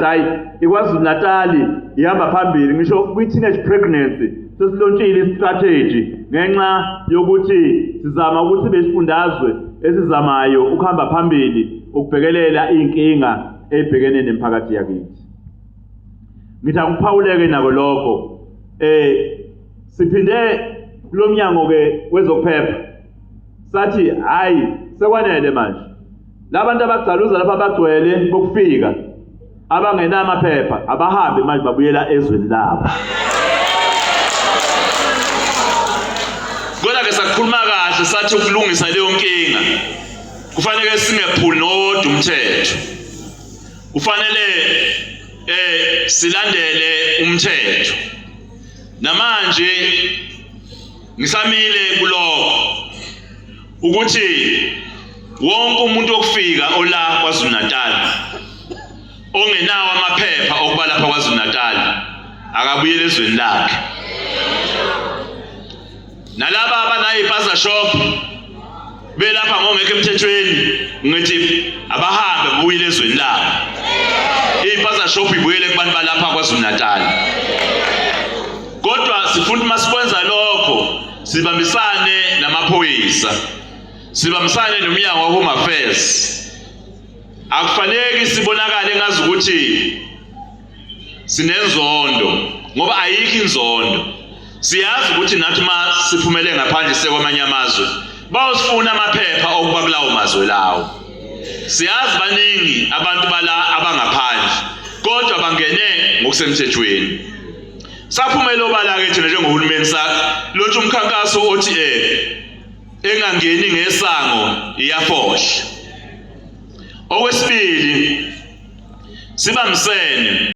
hayi iKwaZulu Natal ihamba phambili ngisho kwi-teenage pregnancy sesilontshile istrategy ngenxa yokuthi sizama ukuthi besifundazwe esizamayo ukuhamba phambili ukubhekelela inkinga ebhekene nemphakathi yakithi. Ngithi akuphawuleke nako lokho siphinde kulomnyango ke wezokuphepha sathi hayi sekwanele manje labantu abagcaluza lapha abagcwele bokufika abangena amaphepha abahambe manje babuyela ezweni labo. Kodwa ke sakhuluma kahle sathi ukulungisa leyo nkinga kufanele singephuli nodwa umthetho. Kufanele silandele umthetho. Namanje ngisamile kulokho ukuthi wonke umuntu okufika ola KwaZulu Natal ongenawo amaphepha okuba lapha KwaZulu Natal akabuyele ezweni lakhe. Nalaba abanayipaza shop belapha ngongekho emthethweni ngithi abahambe babuyele ezweni labo. Ipaza shop ibuyele kubantu balapha KwaZulu Natal. Kodwa sifuna masikwenza lokho sibambisane namaphoyisa. Sibambisane nomnyango wa Home Affairs. Akufanele sibonakale ngazi ukuthi sinenzondo ngoba ayikho inzondo. Siyazi ukuthi nathi siphumele ngaphandle sekwamanye amazwe bawusifuna amaphepha okuba kulawo mazwe lawo. Siyazi baningi abantu bala abangaphandle kodwa bangene ngokusemthethweni. Saphumele obala ke thina njengohulumeni lontsha umkhankaso othi engangeni ngesango iyafohla. Okwesibili sibambisene